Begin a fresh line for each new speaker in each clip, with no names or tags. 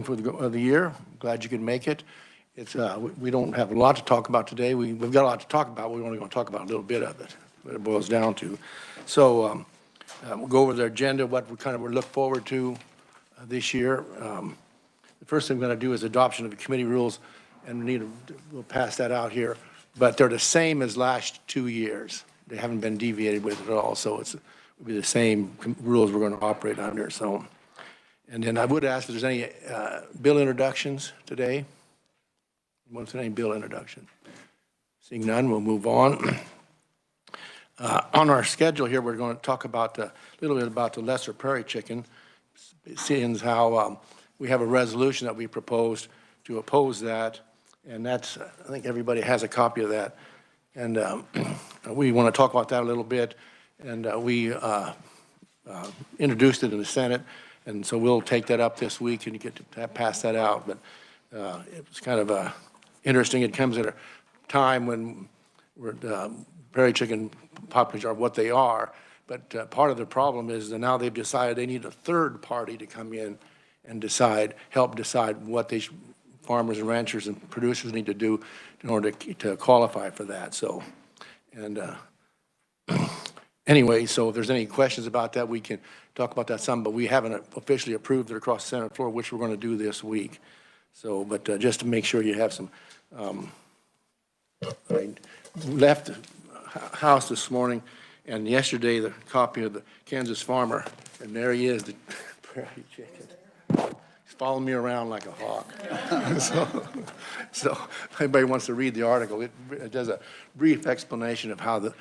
for the year. Glad you could make it. It's we don't have a lot to talk about today. We've got a lot to talk about. We're only going to talk about a little bit of it, what it boils down to. So we'll go over the agenda, what we kind of look forward to this year. The first thing we're going to do is adoption of the committee rules, and we'll pass that out here. But they're the same as last 2 years. They haven't been deviated with at all, so it'll be the same rules we're going to operate under. So. And then I would ask if there's any bill introductions today. What's any bill introduction? Seeing none, we'll move on. On our schedule here, we're going to talk about a little bit about the lesser prairie chicken, seeing how we have a resolution that we proposed to oppose that, and that's, I think everybody has a copy of that. And we want to talk about that a little bit, and we introduced it in the Senate. And so we'll take that up this week and get to pass that out. But it was kind of interesting. It comes at a time when prairie chicken populations are what they are. But part of the problem is that now they've decided they need a third party to come in and help decide what farmers and ranchers and producers need to do in order to qualify for that. So, and anyway, so if there's any questions about that, we can talk about that some, but we haven't officially approved it across the Senate floor, which we're going to do this week. So, but just to make sure you have some, I left the house this morning, and yesterday the copy of the Kansas Farmer, and there he is, the prairie chicken. He's following me around like a hawk. So if anybody wants to read the article, it does a brief explanation of how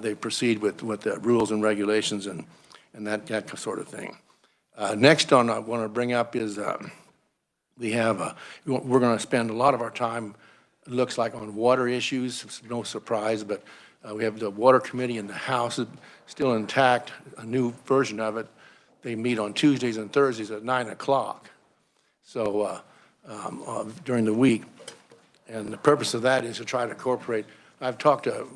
they proceed with the rules and regulations and that sort of thing. Next on I want to bring up is we're going to spend a lot of our time, it looks like, on water issues. It's no surprise, but we have the Water Committee in the House still intact, a new version of it. They meet on Tuesdays and Thursdays at 9 o'clock. So during the week. And the purpose of that is to try to incorporate. I've talked to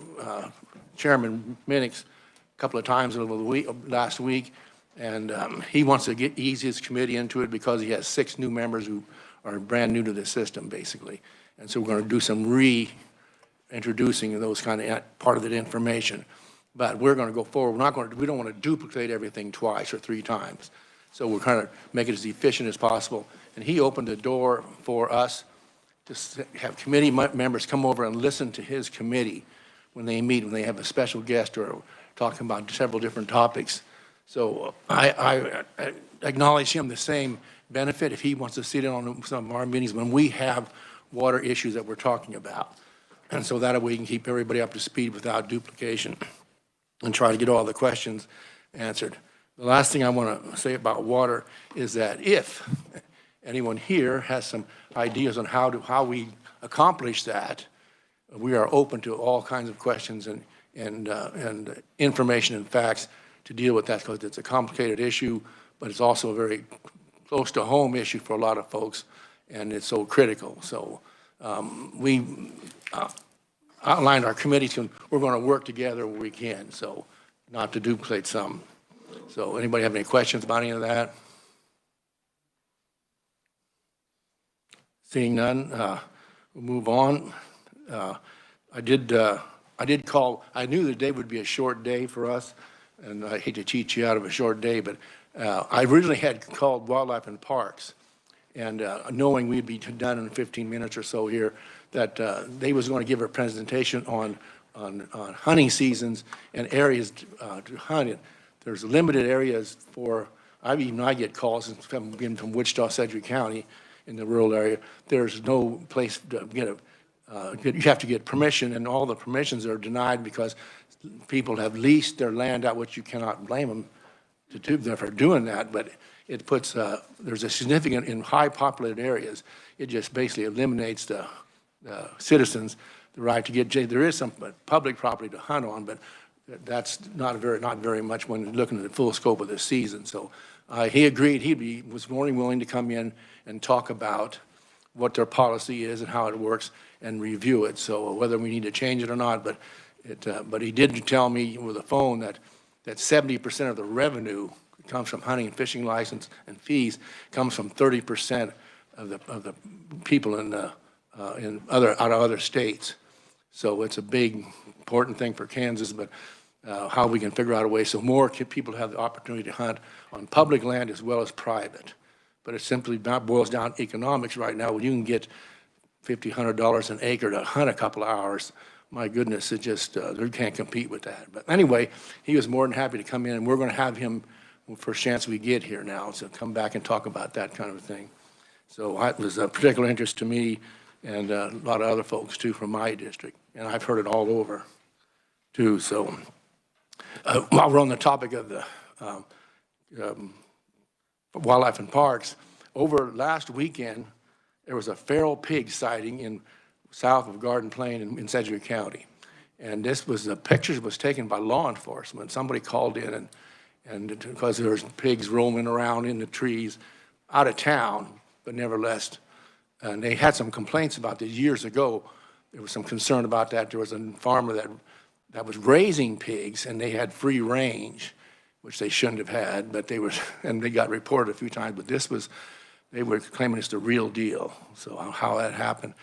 Chairman Minix a couple of times over the week, last week, and he wants to ease his committee into it because he has 6 new members who are brand new to the system, basically. And so we're going to do some reintroducing those kind of part of that information. But we're going to go forward. We don't want to duplicate everything twice or 3 times. So we're kind of make it as efficient as possible. And he opened the door for us to have committee members come over and listen to his committee when they meet, when they have a special guest or talking about several different topics. So I acknowledge him the same benefit if he wants to sit in on some of our meetings when we have water issues that we're talking about. And so that way we can keep everybody up to speed without duplication and try to get all the questions answered. The last thing I want to say about water is that if anyone here has some ideas on how we accomplish that, we are open to all kinds of questions and information and facts to deal with that, because it's a complicated issue, but it's also a very close to home issue for a lot of folks, and it's so critical. So we outlined our committees, and we're going to work together where we can, so not to duplicate some. So anybody have any questions about any of that? Seeing none, we'll move on. I did call. I knew the day would be a short day for us, and I hate to cheat you out of a short day, but I originally had called Wildlife and Parks, and knowing we'd be done in 15 minutes or so here, that they was going to give a presentation on hunting seasons and areas to hunt in. There's limited areas for. I get calls from Wichita, Sedgwick County, in the rural area. There's no place to get you have to get permission, and all the permissions are denied because people have leased their land out, which you cannot blame them to do for doing that. But it puts there's a significant in high populated areas. It just basically eliminates the citizens the right to get. There is some public property to hunt on, but that's not very much when looking at the full scope of the season. So he agreed. He was more than willing to come in and talk about what their policy is and how it works and review it. So whether we need to change it or not, but he did tell me over the phone that 70% of the revenue comes from hunting and fishing license and fees, comes from 30% of the people in out of other states. So it's a big, important thing for Kansas, but how we can figure out a way so more people have the opportunity to hunt on public land as well as private. But it simply boils down to economics right now. When you can get $50, $100 an acre to hunt a couple of hours, my goodness, it just, we can't compete with that. But anyway, he was more than happy to come in, and we're going to have him first chance we get here now, so come back and talk about that kind of thing. So that was of particular interest to me and a lot of other folks, too, from my district. And I've heard it all over, too. So while we're on the topic of the wildlife and parks, over last weekend, there was a feral pig sighting in south of Garden Plain in Sedgwick County. And this was, the pictures was taken by law enforcement. Somebody called in, and because there was pigs roaming around in the trees out of town, but nevertheless, and they had some complaints about this years ago. There was some concern about that. There was a farmer that was raising pigs, and they had free range, which they shouldn't have had, but they were, and they got reported a few times, but this was, they were claiming it's the real deal. So how that happened,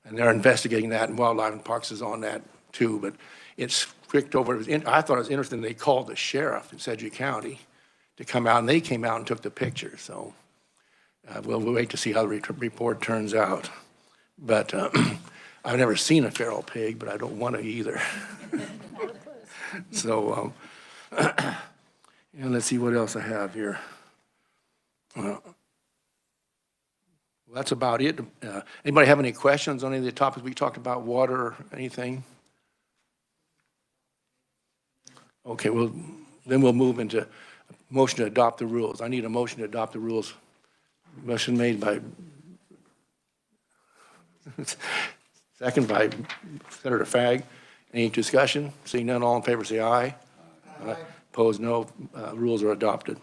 and they're investigating that, and Wildlife and Parks is on that too, but it's kicked over. I thought it was interesting, they called the sheriff in Sedgwick County to come out, and they came out and took the picture, so we'll wait to see how the report turns out. But I've never seen a feral pig, but I don't want to either. So, and let's see what else I have here. Well, that's about it. Anybody have any questions on any of the topics we talked about, water or anything? Okay, well, then we'll move into motion to adopt the rules. I need a motion to adopt the rules. Motion made by, second by Senator Fagg. Any discussion? Seeing none, all in favor say aye. Aye. Opposed, no. Rules are adopted.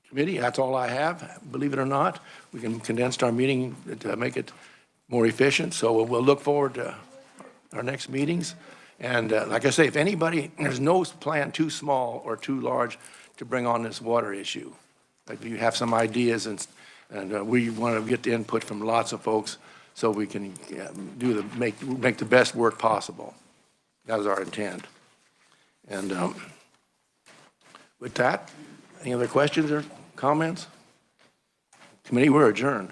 Committee, that's all I have. Believe it or not, we can condense our meeting to make it more efficient. So we'll look forward to our next meetings. And like I say, if anybody, there's no plan too small or too large to bring on this water issue. If you have some ideas, and we want to get the input from lots of folks so we can make the best work possible. That was our intent. And with that, any other questions or comments? Committee, we're adjourned.